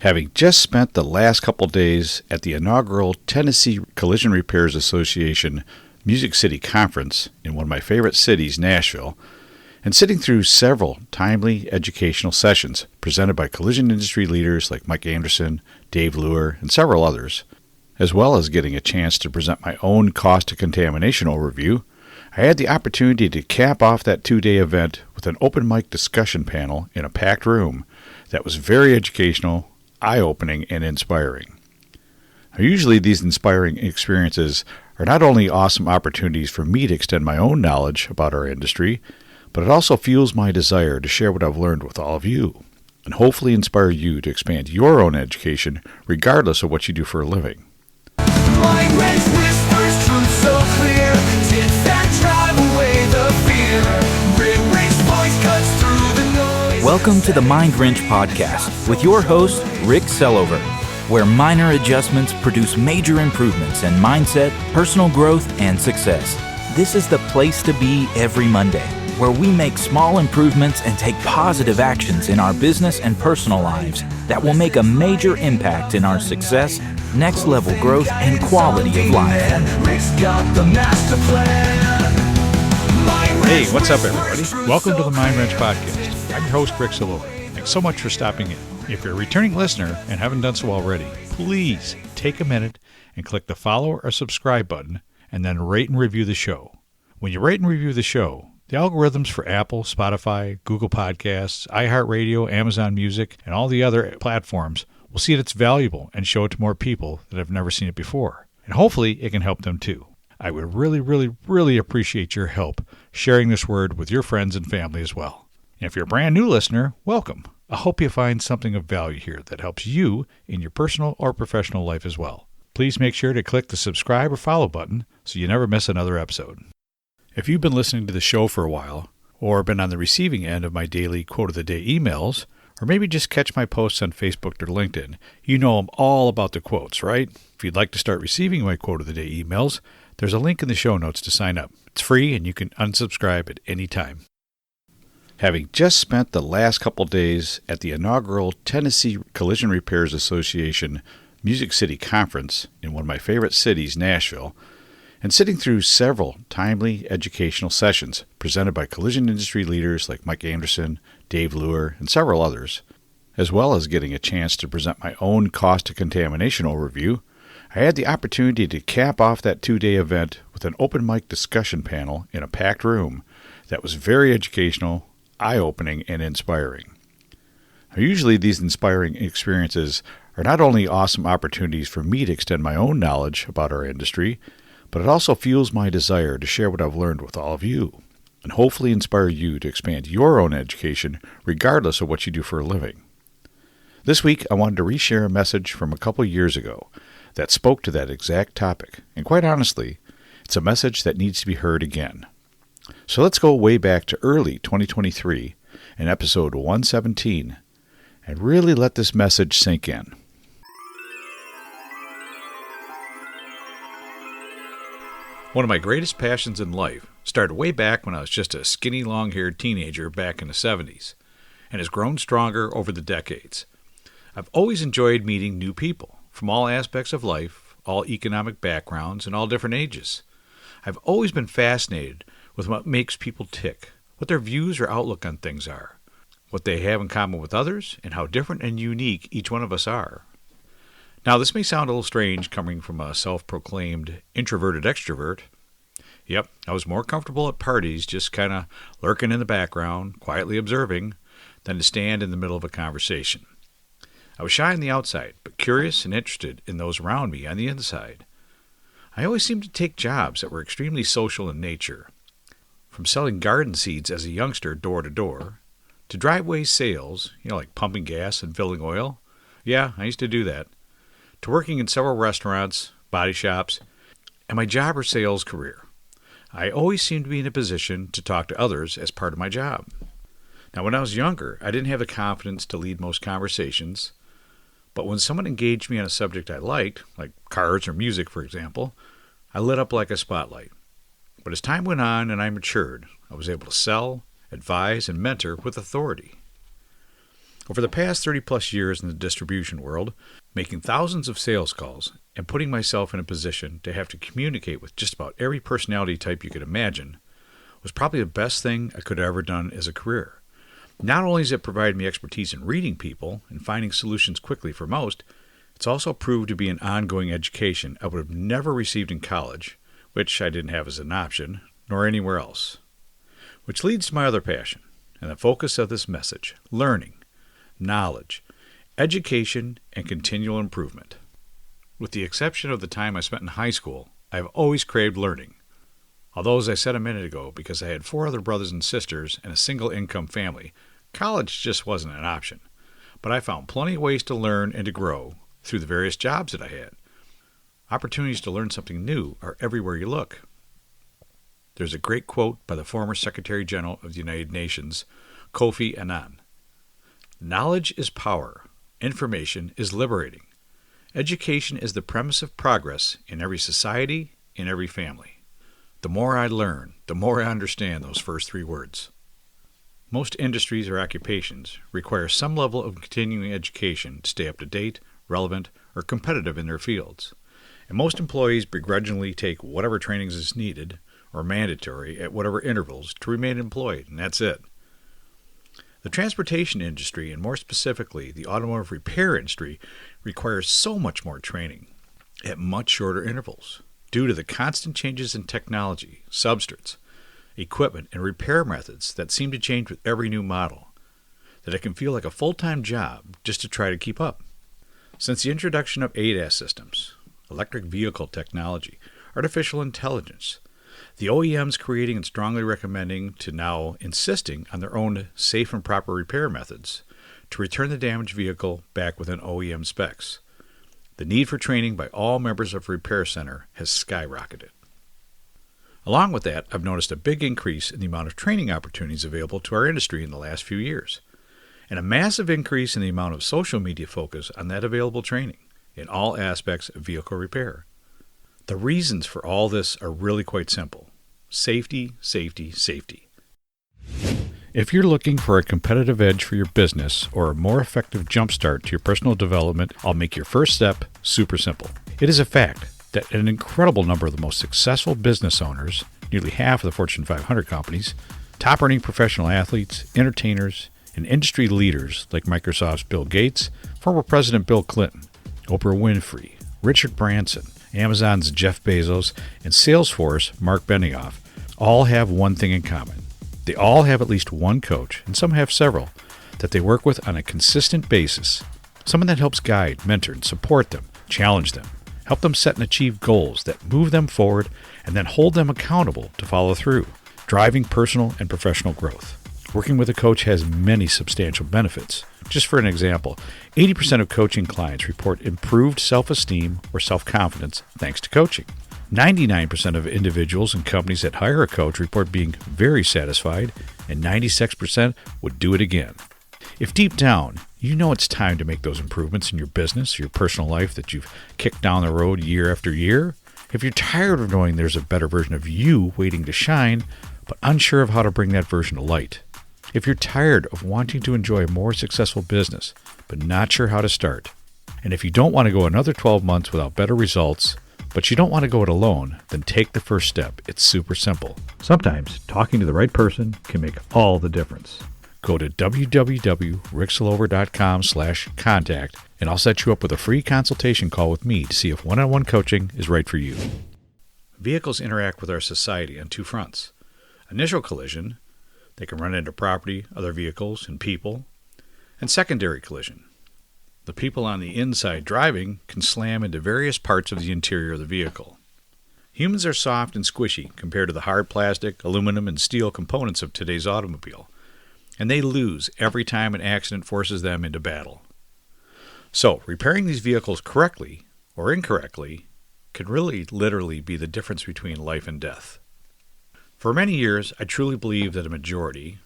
Having just spent the last couple days at the inaugural Tennessee Collision Repairs Association Music City Conference in one of my favorite cities, Nashville, and sitting through several timely educational sessions presented by collision industry leaders like Mike Anderson, Dave Luer, and several others, as well as getting a chance to present my own cost of contamination overview, I had the opportunity to cap off that two-day event with an open mic discussion panel in a packed room that was very educational, eye-opening, and inspiring. Now, usually these inspiring experiences are not only awesome opportunities for me to extend my own knowledge about our industry, but it also fuels my desire to share what I've learned with all of you, and hopefully inspire you to expand your own education regardless of what you do for a living. Welcome to the Mind Wrench Podcast with your host, Rick Sellover, where minor adjustments produce major improvements in mindset, personal growth, and success. This is the place to be every Monday, where we make small improvements and take positive actions in our business and personal lives that will make a major impact in our success, next level growth, and quality of life. Hey, what's up, everybody? Welcome to the Mind Wrench Podcast. I'm your host, Rick Sellover. Thanks so much for stopping in. If you're a returning listener and haven't done so already, please take a minute and click the follow or subscribe button and then rate and review the show. When you rate and review the show, the algorithms for Apple, Spotify, Google Podcasts, iHeartRadio, Amazon Music, and all the other platforms will see that it's valuable and show it to more people that have never seen it before. And hopefully it can help them too. I would really appreciate your help sharing this word with your friends and family as well. And if you're a brand new listener, welcome. I hope you find something of value here that helps you in your personal or professional life as well. Please make sure to click the subscribe or follow button so you never miss another episode. If you've been listening to the show for a while, or been on the receiving end of my daily quote of the day emails, or maybe just catch my posts on Facebook or LinkedIn, you know I'm all about the quotes, right? If you'd like to start receiving my quote of the day emails, there's a link in the show notes to sign up. It's free and you can unsubscribe at any time. Having just spent the last couple days at the inaugural Tennessee Collision Repairs Association Music City Conference in one of my favorite cities, Nashville, and sitting through several timely educational sessions presented by collision industry leaders like Mike Anderson, Dave Luer, and several others, as well as getting a chance to present my own cost of contamination overview, I had the opportunity to cap off that two-day event with an open mic discussion panel in a packed room that was very educational, eye-opening, and inspiring. Now, usually these inspiring experiences are not only awesome opportunities for me to extend my own knowledge about our industry, but it also fuels my desire to share what I've learned with all of you, and hopefully inspire you to expand your own education regardless of what you do for a living. This week, I wanted to reshare a message from a couple years ago that spoke to that exact topic, and quite honestly, it's a message that needs to be heard again. So let's go way back to early 2023 in episode 117 and really let this message sink in. One of my greatest passions in life started way back when I was just a skinny, long-haired teenager back in the 70s and has grown stronger over the decades. I've always enjoyed meeting new people from all aspects of life, all economic backgrounds, and all different ages. I've always been fascinated with what makes people tick, what their views or outlook on things are, what they have in common with others, and how different and unique each one of us are. Now, this may sound a little strange coming from a self-proclaimed introverted extrovert. Yep, I was more comfortable at parties just kind of lurking in the background, quietly observing, than to stand in the middle of a conversation. I was shy on the outside, but curious and interested in those around me on the inside. I always seemed to take jobs that were extremely social in nature. From selling garden seeds as a youngster door to door, to driveway sales, like pumping gas and filling oil. Yeah, I used to do that. To working in several restaurants, body shops, and my job or sales career. I always seemed to be in a position to talk to others as part of my job. Now, when I was younger, I didn't have the confidence to lead most conversations, but when someone engaged me on a subject I liked, like cars or music, for example, I lit up like a spotlight. But as time went on and I matured, I was able to sell, advise, and mentor with authority. Over the past 30 plus years in the distribution world, making thousands of sales calls and putting myself in a position to have to communicate with just about every personality type you could imagine was probably the best thing I could have ever done as a career. Not only has it provided me expertise in reading people and finding solutions quickly for most, it's also proved to be an ongoing education I would have never received in college, which I didn't have as an option, nor anywhere else. Which leads to my other passion, and the focus of this message: learning, knowledge, education, and continual improvement. With the exception of the time I spent in high school, I have always craved learning. Although, as I said a minute ago, because I had 4 other brothers and sisters and a single-income family, college just wasn't an option. But I found plenty of ways to learn and to grow through the various jobs that I had. Opportunities to learn something new are everywhere you look. There's a great quote by the former Secretary General of the United Nations, Kofi Annan. Knowledge is power. Information is liberating. Education is the premise of progress in every society, in every family. The more I learn, the more I understand those first 3 words. Most industries or occupations require some level of continuing education to stay up to date, relevant, or competitive in their fields. And most employees begrudgingly take whatever trainings is needed or mandatory at whatever intervals to remain employed, and that's it. The transportation industry, and more specifically the automotive repair industry, requires so much more training at much shorter intervals due to the constant changes in technology, substrates, equipment, and repair methods that seem to change with every new model, that it can feel like a full-time job just to try to keep up. Since the introduction of ADAS systems, electric vehicle technology, artificial intelligence, the OEMs creating and strongly recommending to now insisting on their own safe and proper repair methods to return the damaged vehicle back within OEM specs, the need for training by all members of a repair center has skyrocketed. Along with that, I've noticed a big increase in the amount of training opportunities available to our industry in the last few years, and a massive increase in the amount of social media focus on that available training in all aspects of vehicle repair. The reasons for all this are really quite simple. Safety, safety, safety. If you're looking for a competitive edge for your business or a more effective jumpstart to your personal development, I'll make your first step super simple. It is a fact that an incredible number of the most successful business owners, nearly half of the Fortune 500 companies, top-earning professional athletes, entertainers, and industry leaders like Microsoft's Bill Gates, former President Bill Clinton, Oprah Winfrey, Richard Branson, Amazon's Jeff Bezos, and Salesforce Mark Benioff all have one thing in common. They all have at least one coach, and some have several, that they work with on a consistent basis. Someone that helps guide, mentor, and support them, challenge them, help them set and achieve goals that move them forward, and then hold them accountable to follow through, driving personal and professional growth. Working with a coach has many substantial benefits. Just for an example, 80% of coaching clients report improved self-esteem or self-confidence thanks to coaching. 99% of individuals and companies that hire a coach report being very satisfied, and 96% would do it again. If deep down, you know it's time to make those improvements in your business, your personal life that you've kicked down the road year after year, if you're tired of knowing there's a better version of you waiting to shine, but unsure of how to bring that version to light, if you're tired of wanting to enjoy a more successful business, but not sure how to start, and if you don't want to go another 12 months without better results, but you don't want to go it alone, then take the first step. It's super simple. Sometimes talking to the right person can make all the difference. Go to www.rickslover.com/contact, and I'll set you up with a free consultation call with me to see if one-on-one coaching is right for you. Vehicles interact with our society on 2 fronts. Initial collision, they can run into property, other vehicles, and people. And secondary collision. The people on the inside driving can slam into various parts of the interior of the vehicle. Humans are soft and squishy compared to the hard plastic, aluminum, and steel components of today's automobile, and they lose every time an accident forces them into battle. So, repairing these vehicles correctly or incorrectly can really literally be the difference between life and death. For many years, I truly believe that a majority,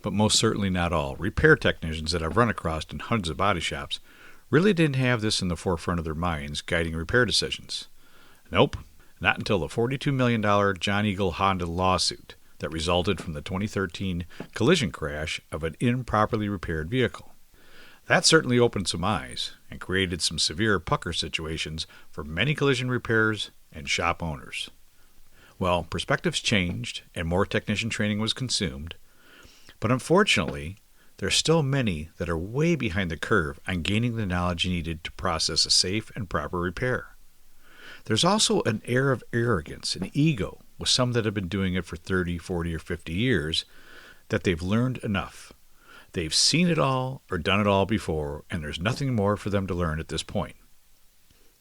but most certainly not all, repair technicians that I've run across in hundreds of body shops really didn't have this in the forefront of their minds guiding repair decisions. Nope, not until the $42 million John Eagle Honda lawsuit that resulted from the 2013 collision crash of an improperly repaired vehicle. That certainly opened some eyes and created some severe pucker situations for many collision repairs and shop owners. Well, perspectives changed and more technician training was consumed, but unfortunately, there are still many that are way behind the curve on gaining the knowledge needed to process a safe and proper repair. There's also an air of arrogance and ego with some that have been doing it for 30, 40, or 50 years that they've learned enough. They've seen it all or done it all before, and there's nothing more for them to learn at this point.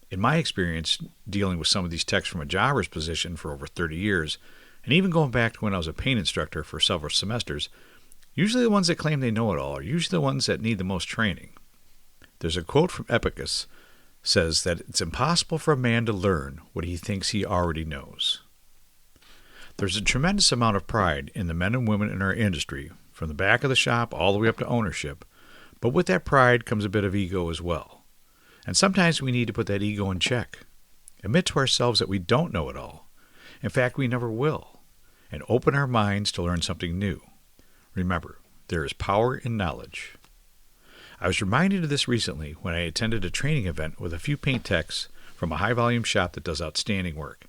In my experience, dealing with some of these techs from a jobber's position for over 30 years, and even going back to when I was a paint instructor for several semesters, usually the ones that claim they know it all are usually the ones that need the most training. There's a quote from Epicus says that it's impossible for a man to learn what he thinks he already knows. There's a tremendous amount of pride in the men and women in our industry, from the back of the shop all the way up to ownership, but with that pride comes a bit of ego as well. And sometimes we need to put that ego in check, admit to ourselves that we don't know it all, in fact we never will, and open our minds to learn something new. Remember, there is power in knowledge. I was reminded of this recently when I attended a training event with a few paint techs from a high-volume shop that does outstanding work.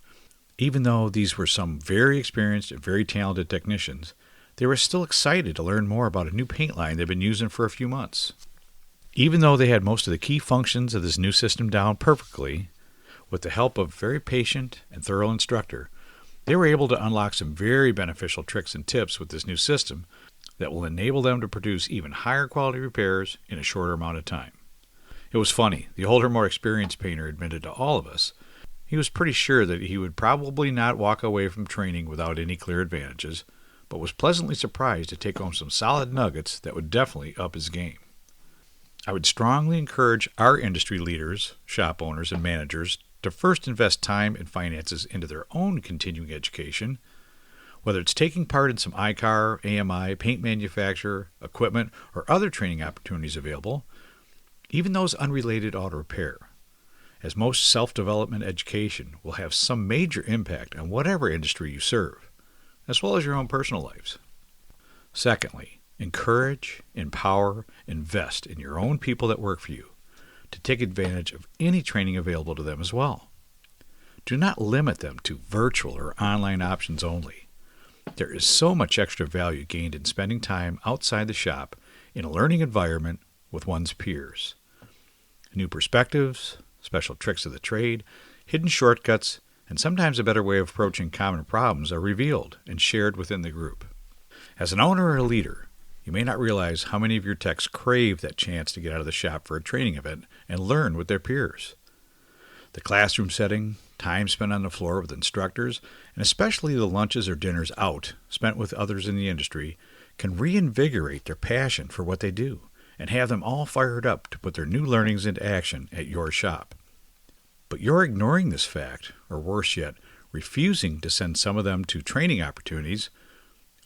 Even though these were some very experienced and very talented technicians, they were still excited to learn more about a new paint line they've been using for a few months. Even though they had most of the key functions of this new system down perfectly, with the help of a very patient and thorough instructor, they were able to unlock some very beneficial tricks and tips with this new system that will enable them to produce even higher quality repairs in a shorter amount of time. It was funny. The older, more experienced painter admitted to all of us he was pretty sure that he would probably not walk away from training without any clear advantages, but was pleasantly surprised to take home some solid nuggets that would definitely up his game. I would strongly encourage our industry leaders, shop owners, and managers to first invest time and finances into their own continuing education, whether it's taking part in some ICAR, AMI, paint manufacturer, equipment, or other training opportunities available, even those unrelated auto repair, as most self-development education will have some major impact on whatever industry you serve, as well as your own personal lives. Secondly, encourage, empower, invest in your own people that work for you to take advantage of any training available to them as well. Do not limit them to virtual or online options only. There is so much extra value gained in spending time outside the shop in a learning environment with one's peers. New perspectives, special tricks of the trade, hidden shortcuts, and sometimes a better way of approaching common problems are revealed and shared within the group. As an owner or a leader, you may not realize how many of your techs crave that chance to get out of the shop for a training event and learn with their peers. The classroom setting, time spent on the floor with instructors, and especially the lunches or dinners out spent with others in the industry can reinvigorate their passion for what they do and have them all fired up to put their new learnings into action at your shop. But you're ignoring this fact, or worse yet, refusing to send some of them to training opportunities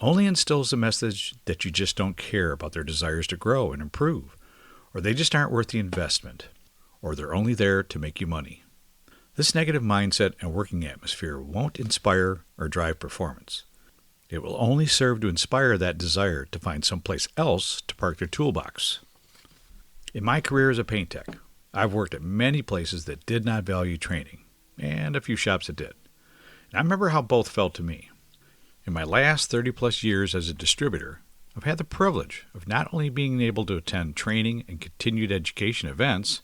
only instills the message that you just don't care about their desires to grow and improve, or they just aren't worth the investment, or they're only there to make you money. This negative mindset and working atmosphere won't inspire or drive performance. It will only serve to inspire that desire to find someplace else to park their toolbox. In my career as a paint tech, I've worked at many places that did not value training, and a few shops that did. And I remember how both felt to me. In my last 30-plus years as a distributor, I've had the privilege of not only being able to attend training and continued education events,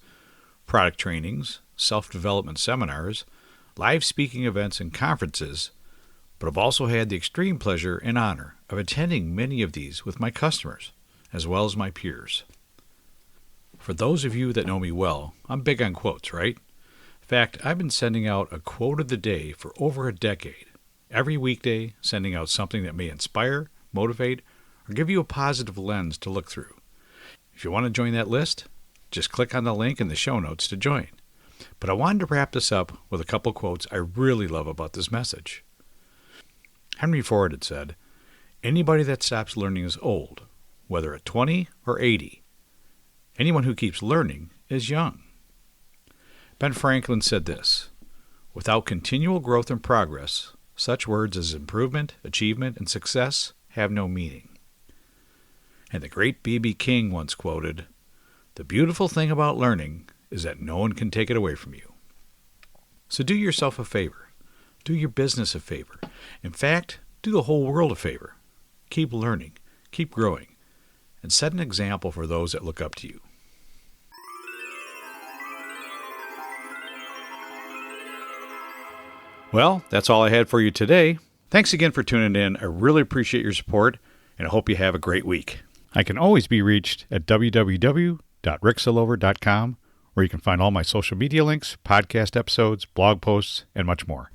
product trainings, self-development seminars, live speaking events, and conferences, but I've also had the extreme pleasure and honor of attending many of these with my customers, as well as my peers. For those of you that know me well, I'm big on quotes, right? In fact, I've been sending out a quote of the day for over a decade. Every weekday, sending out something that may inspire, motivate, or give you a positive lens to look through. If you want to join that list, just click on the link in the show notes to join. But I wanted to wrap this up with a couple quotes I really love about this message. Henry Ford had said, "Anybody that stops learning is old, whether at 20 or 80. Anyone who keeps learning is young." Ben Franklin said this, "Without continual growth and progress, such words as improvement, achievement, and success have no meaning." And the great B.B. King once quoted, The beautiful thing about learning is that no one can take it away from you. So do yourself a favor. Do your business a favor. In fact, do the whole world a favor. Keep learning, keep growing, and set an example for those that look up to you. Well, that's all I had for you today. Thanks again for tuning in. I really appreciate your support, and I hope you have a great week. I can always be reached at www.ricksillover.com, where you can find all my social media links, podcast episodes, blog posts, and much more.